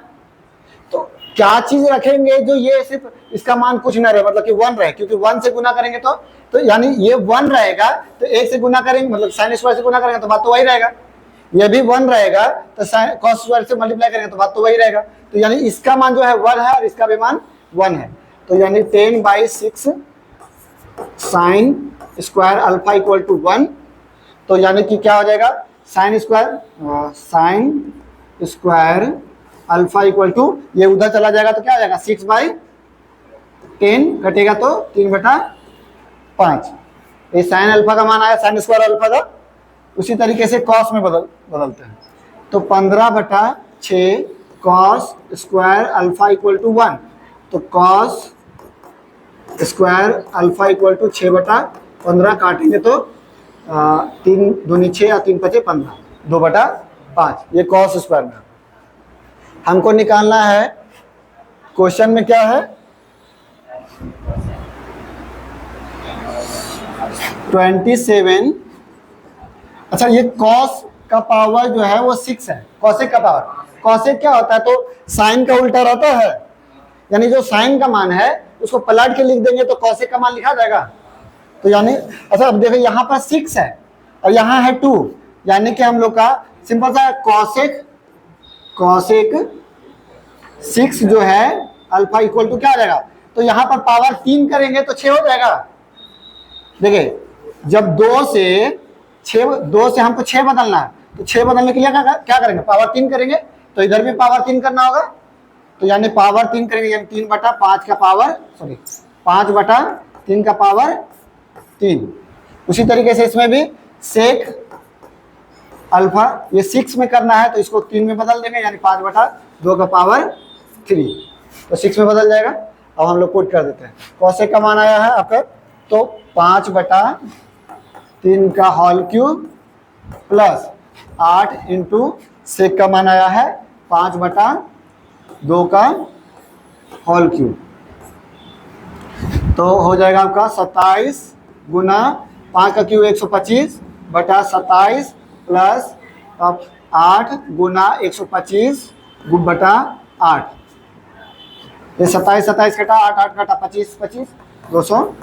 तो क्या चीज रखेंगे जो ये सिर्फ इसका मान कुछ ना रहे, मतलब कि 1 रहे, क्योंकि 1 से गुना करेंगे तो यानी ये 1 रहेगा, तो 1 से गुना करेंगे मतलब साइन स्क्वायर से गुना करेंगे तो बात तो वही रहेगा। ये भी 1 रहेगा तो कॉस स्क्वायर से मल्टीप्लाई करेंगे तो बात तो वही रहेगा। तो यानी इसका मान जो है 1 है और इसका भी मान 1 है। तो यानी 10/6 sine square alpha equal to 1। तो यानी कि क्या हो जाएगा, sine square alpha equal to, ये उधर चला जाएगा तो क्या हो जाएगा 6/10 कटेगा तो 3/5। ये साइन अल्फा का मान आया, साइन स्क्वायर अल्फा का। उसी तरीके से कॉस में बदलते हैं, तो 15/6 cos square alpha equal to 1। तो cos square alpha equal to 6/15 काटेंगे तो 3 दूनी 6 और 3 5 15, 2/5। ये कॉस स्क्वायर में हमको निकालना है। क्वेश्चन में क्या है, 27। अच्छा, ये कॉस का पावर जो है वो 6 है, कॉसेक का पावर। कॉसेक क्या होता है, तो साइन का उल्टा रहता है, यानी जो साइन का मान है उसको पलट के लिख देंगे तो कॉसेक का मान लिखा जाएगा। तो यानी अच्छा, अब देखो यहाँ पर 6 है और यहाँ है 2, यानी कि हम लोग का सिंपल सा कॉसेक 6 जो है अल्फा इक्वल टू क्या आ जाएगा, तो यहाँ पर पावर 3 करेंगे तो 6 हो जाएगा। देखिए, जब 2 से हमको 6 बदलना है, तो 6 बदलने के लिए क्या करेंगे, पावर 3 करेंगे। तो इधर भी पावर 3 करना होगा, तो यानी पावर 3 करेंगे, यानी 3/5 का पावर 5/3 का पावर 3। उसी तरीके से इसमें भी सेक अल्फा, ये 6 में करना है तो इसको 3 में बदल देंगे, यानी 5/2 का पावर 3, तो 6 में बदल जाएगा। अब हम लोग पुट कर देते हैं, कॉसेक का मान आया है आपका, तो 5/3 का whole cube plus 8 into sec का मान आया है 5/2 का होल क्यूब। तो हो जाएगा आपका 27 गुना 5 का क्यूब 125/27 प्लस अब 8 गुना 125/8। ये 27 कटा, 8 कटा 25 200।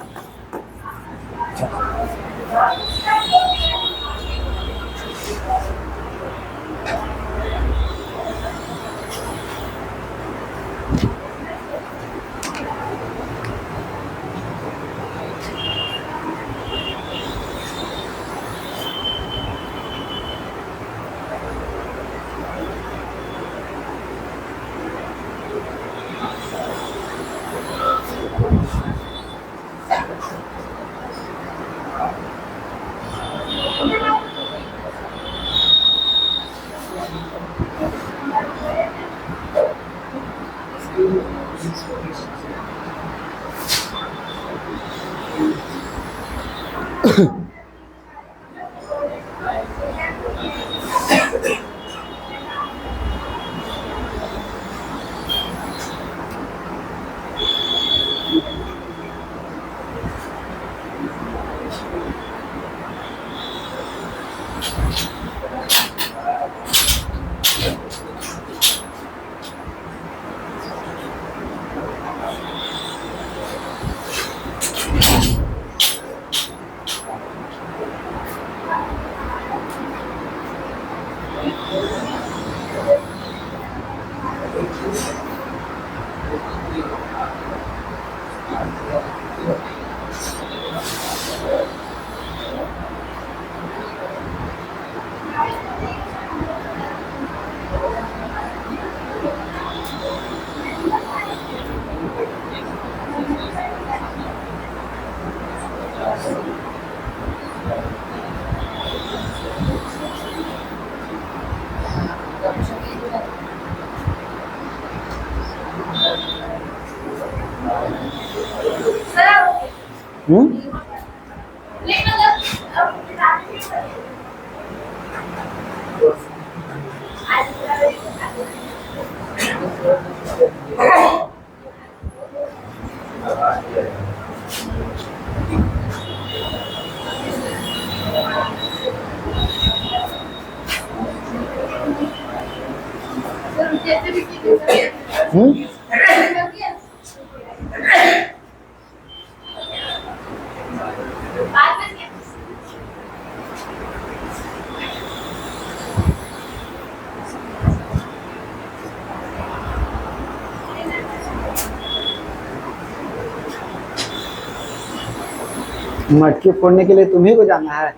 मटकी फोड़ने के लिए तुम्ही को जाना है।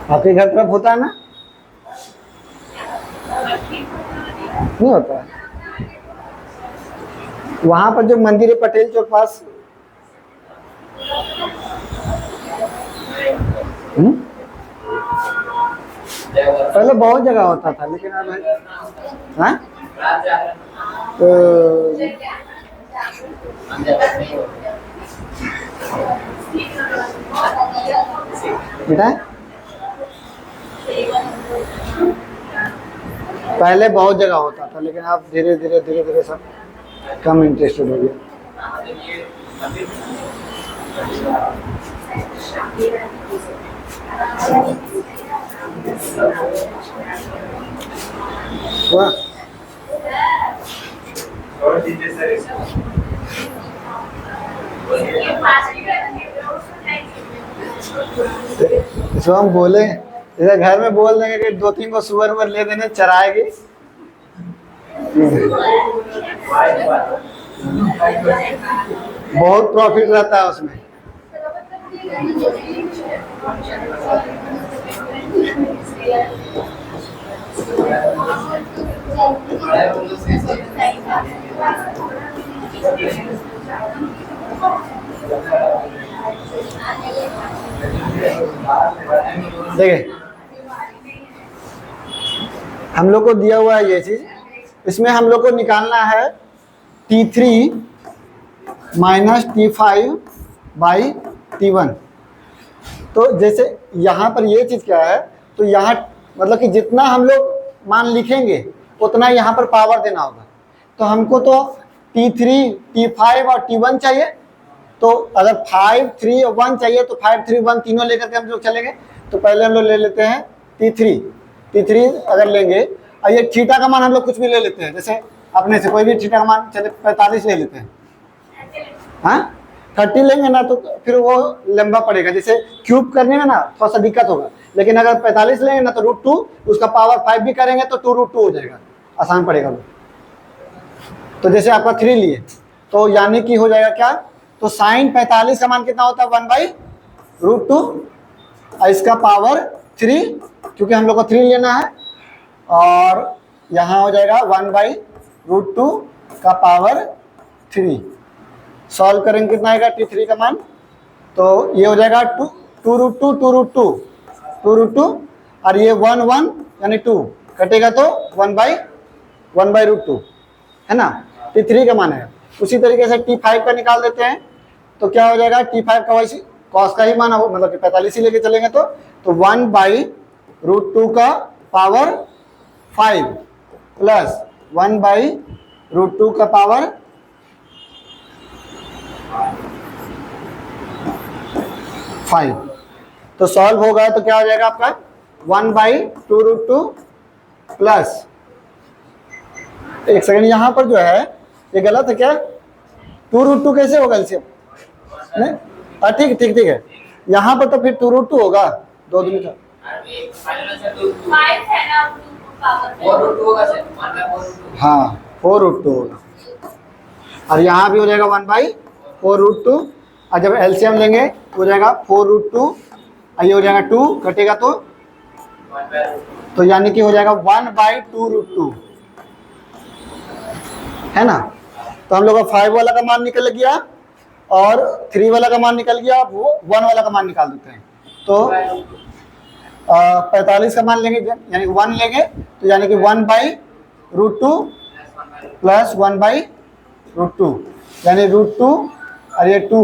आपके घर तरफ होता है ना? नहीं होता है। वहां पर जो मंदिर है पटेल चौक पास, पहले बहुत जगह होता था लेकिन अब हाँ? तो बेटा पहले बहुत जगह होता था लेकिन अब धीरे धीरे सब कम इंटरेस्टेड हो गया। वाह, और दीजिए सर इसको। इसको हम बोले जैसे घर में बोल देंगे कि 2-3 को सुअर वुअर ले देने चराएगी। बहुत प्रॉफिट रहता है उसमें। देखिए हम लोग को दिया हुआ है ये चीज, इसमें हम लोग को निकालना है T3 minus T5 by T1। तो जैसे यहाँ पर ये चीज़ क्या है, तो यहाँ मतलब कि जितना हम लोग मान लिखेंगे उतना यहाँ पर पावर देना होगा। तो हमको तो T3, T5 और T1 चाहिए। तो अगर 5, 3 और 1 चाहिए तो 5, 3, 1 तीनों लेकर के हम लोग चलेंगे। तो पहले हम लोग ले लेते हैं T3 अगर लेंगे, और ये थीटा का मान हम लोग कुछ भी ले लेते हैं, जैसे अपने से कोई भी थीटा का मान चले 45 ले लेते हैं। हाँ 30 लेंगे ना तो फिर वो लंबा पड़ेगा, जैसे क्यूब करने में ना थोड़ा सा दिक्कत होगा। लेकिन अगर 45 लेंगे ना तो √2, उसका पावर 5 भी करेंगे तो 2√2 हो जाएगा, आसान पड़ेगा वो। तो जैसे आपका 3 लिए तो यानी कि हो जाएगा क्या, तो साइन 45 का मान कितना होता है 1/√2, और इसका पावर 3, क्योंकि हम लोग को 3 लेना है, और यहाँ हो जाएगा 1/√2 का पावर 3। सॉल्व करेंगे कितना आएगा T3 का मान, तो ये हो जाएगा 2√2 और ये 1 यानी 2 कटेगा तो 1/√2 है ना। T3 का मान है। उसी तरीके से T5 का निकाल देते हैं तो क्या हो जाएगा, T5 का वैसे कॉस का ही मान हो, मतलब कि 45 ही लेके चलेंगे तो 1/√2 का पावर 5 प्लस 1/√2 का पावर 5। तो सॉल्व होगा तो क्या हो जाएगा आपका 1/2√2 प्लस, एक सेकंड यहाँ पर जो है ये गलत है क्या, 2√2 कैसे होगा एलसीएम नहीं, ठीक है, यहाँ पर तो फिर 2√2 होगा, 2 दूनी था 5 है ना, हाँ 4√2 होगा, और यहाँ भी हो जाएगा 1/4√2, और जब एलसीएम लेंगे हो जाएगा 4√2, और ये हो जाएगा 2 कटेगा तो यानी कि हो जाएगा 1/2√2 है ना। तो हम लोग का 5 वाला का मान निकल गया और 3 वाला का मान निकल गया, वो 1 वाला का मान निकाल देते हैं। तो 45 का मान लेंगे यानी 1 लेंगे तो यानी कि 1/√2 प्लस 1/√2 यानी √2 और ये 2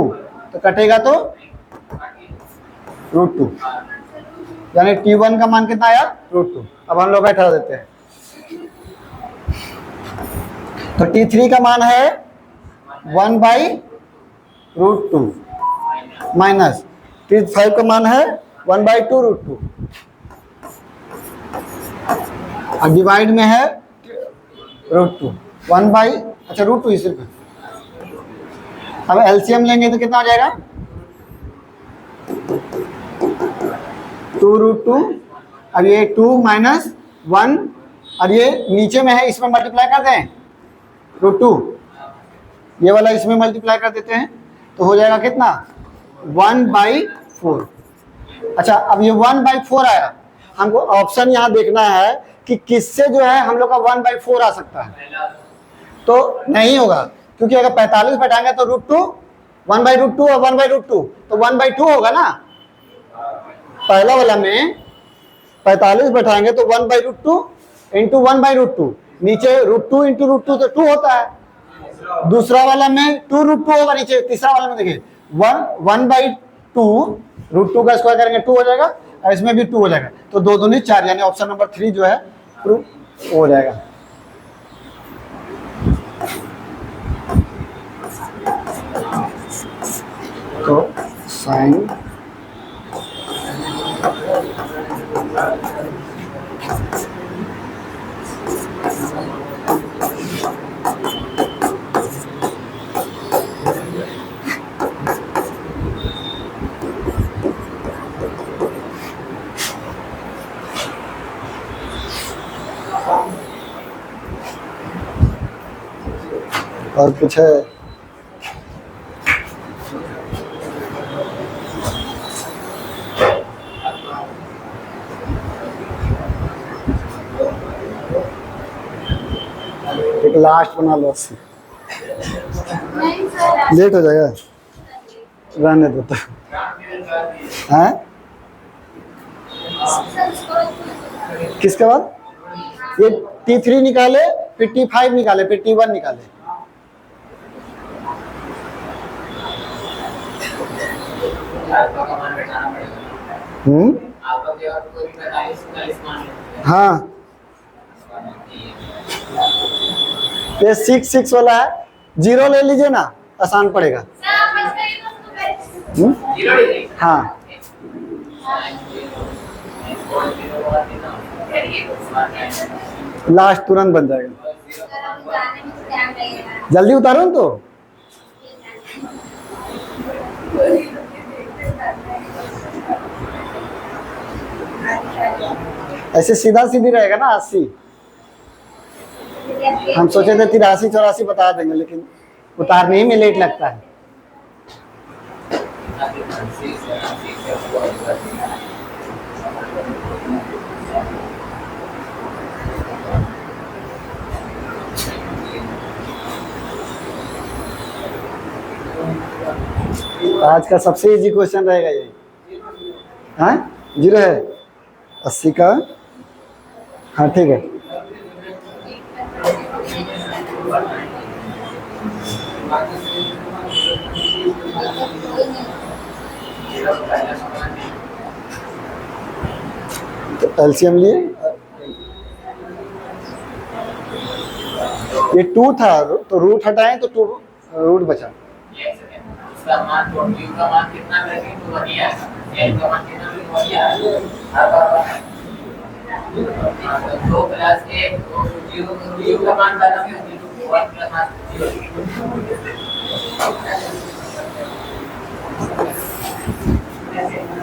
तो कटेगा तो √2 यानी T1 का मान कितना आया √2। अब हम लोग बैठा देते हैं तो T3 का मान है 1/√2 माइनस T5 का मान है 1/2√2 और डिवाइड में है √2 अच्छा √2 ही सिर्फ। अब एलसीएम लेंगे तो कितना हो जाएगा 2√2 अब ये 2 माइनस 1 और ये नीचे में है, इसमें मल्टीप्लाई कर दें √2, ये वाला इसमें मल्टीप्लाई कर देते हैं तो हो जाएगा कितना 1/4। अच्छा अब ये 1/4 आया, हमको ऑप्शन यहाँ देखना है कि किससे जो है हम लोग का 1/4 आ सकता है। तो नहीं होगा, क्योंकि अगर 45 बैठाएंगे तो √2 1/√2 और 1/√2 तो 1/2 होगा ना। पहला वाला में 45 बैठाएंगे तो 1/√2 इंटू 1/√2, नीचे √2 इंटू √2 तो 2 होता है। दूसरा वाला में 2√2 होगा नीचे, तीसरा वाला में देखिए 1/2 √2 का स्क्वायर करेंगे 2 हो जाएगा और इसमें भी 2 हो जाएगा, तो 2 दूनी 4, यानी ऑप्शन नंबर 3 जो है प्रूव हो जाएगा। तो साइन और कुछ है? एक लास्ट बना लो, 80 नहीं सर, लेट हो जाएगा, रहने दो तो। हैं किसके बाद ये T3 निकाले, फिर T5 निकाले, फिर T1 निकाले। आपका कमांड बैठाना पड़ेगा। आपका जो है कोई भी 45 मान लेते हैं। हाँ ये 6 वाला है, 0 ले लीजिए ना, आसान पड़ेगा। सर आप बताइए तो उसको पहले। 0 डिग्री। हाँ लास्ट तुरंत बन जाएगा, सर हम जाने में टाइम लगेगा। जल्दी उतारो न तो। ऐसे सीधा सीधी रहेगा ना 80। हम सोचे थे 83 84 बता देंगे, लेकिन उतारने ही में लेट लगता है। आज का सबसे इजी क्वेश्चन रहेगा ये। हाँ 0 है 80 का। हाँ ठीक है, तो एलसीएम लिए, ये 2 था तो रूट हटाएं तो 2 रूट बचा। इसका मान तो u का मान कितना करेंगे तो वही आएगा, n का मान कितना करेंगे वही आएगा। अब 2 प्लस 1 u का मान बताओगे 1 प्लस 0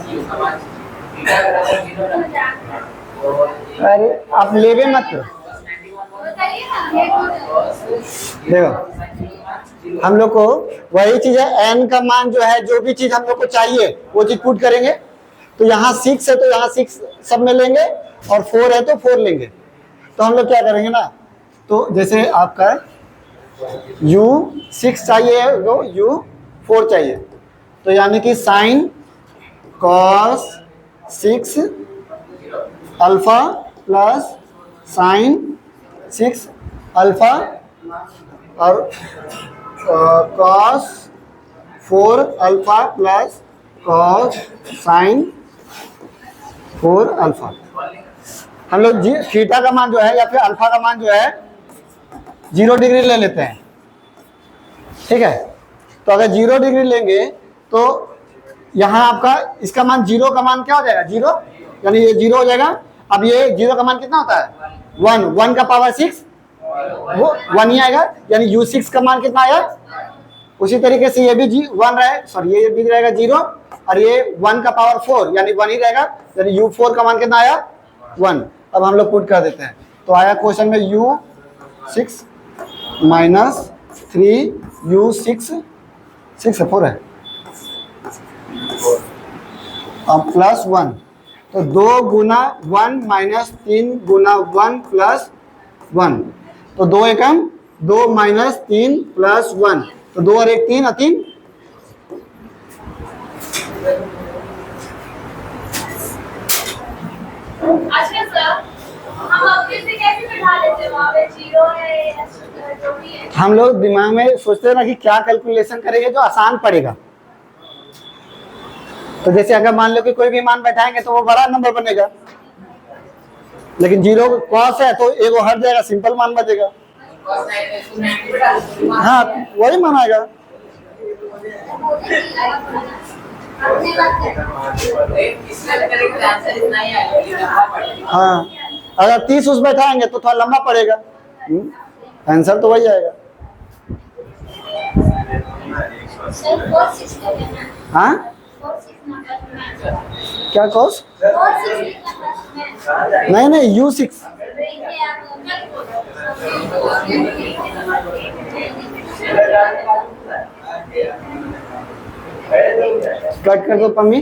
u का मान अरे आप लेवे मत, बताइए ना। देखो हम लोग को वही चीज है, n का मान जो है, जो भी चीज हम लोग को चाहिए वो चीज पुट करेंगे। तो यहाँ 6 है तो यहाँ 6 सब में लेंगे, और 4 है तो 4 लेंगे। तो हम लोग क्या करेंगे ना, तो जैसे आपका u6 चाहिए तो u4 चाहिए, तो यानी कि sine cos 6 alpha plus sine 6 alpha और cos 4 alpha plus cos sine 4 alpha. हम लोग थीटा का मान जो है या फिर अल्फा का मान जो है 0 डिग्री ले लेते हैं, ठीक है। तो अगर 0 डिग्री लेंगे तो यहाँ आपका इसका मान 0 का मान क्या हो जाएगा 0, यानी ये 0 हो जाएगा। अब ये 0 का मान कितना होता है 1 का पावर 6 वो 1 ही आएगा, यानी u6 का मान कितना आया। उसी तरीके से ये भी 1 रहे, सॉरी ये भी रहेगा 0 और ये 1 का पावर 4 यानी 1 ही रहेगा, यानी u4 का मान कितना आया 1। अब हम लोग पुट कर देते हैं, तो आया क्वेश्चन में u6 माइनस 3u6 6 है 4 है अब प्लस 1, तो 2 गुना 1 माइनस 3 गुना 1 प्लस 1, तो 2 एकम 2 माइनस 3 प्लस 1, तो 2 और 1 3 और 3 अच्छा सर, हम अपने से कैसे बिठा लेते हैं, वहाँ पे जीरो है या जो भी है। हम लोग दिमाग में सोचते हैं ना कि क्या कैलकुलेशन करेंगे जो आसान पड़ेगा। तो जैसे अगर मान लो कि कोई भी मान बैठाएंगे तो वो बड़ा नंबर बनेगा, लेकिन जीरो कॉस है तो एगो हट जाएगा, सिंपल मान बचेगा। हाँ वही मान आएगा। अपने बात करें। हाँ अगर 30 उस बैठाएंगे तो थोड़ा लंबा पड़ेगा, आंसर तो वही आएगा। सर 4 6 का है ना, हाँ 4 6 ना करना है। क्या कॉस 4 6 लिखना है। नहीं U6 देखिए आप कट कर दो पम्मी।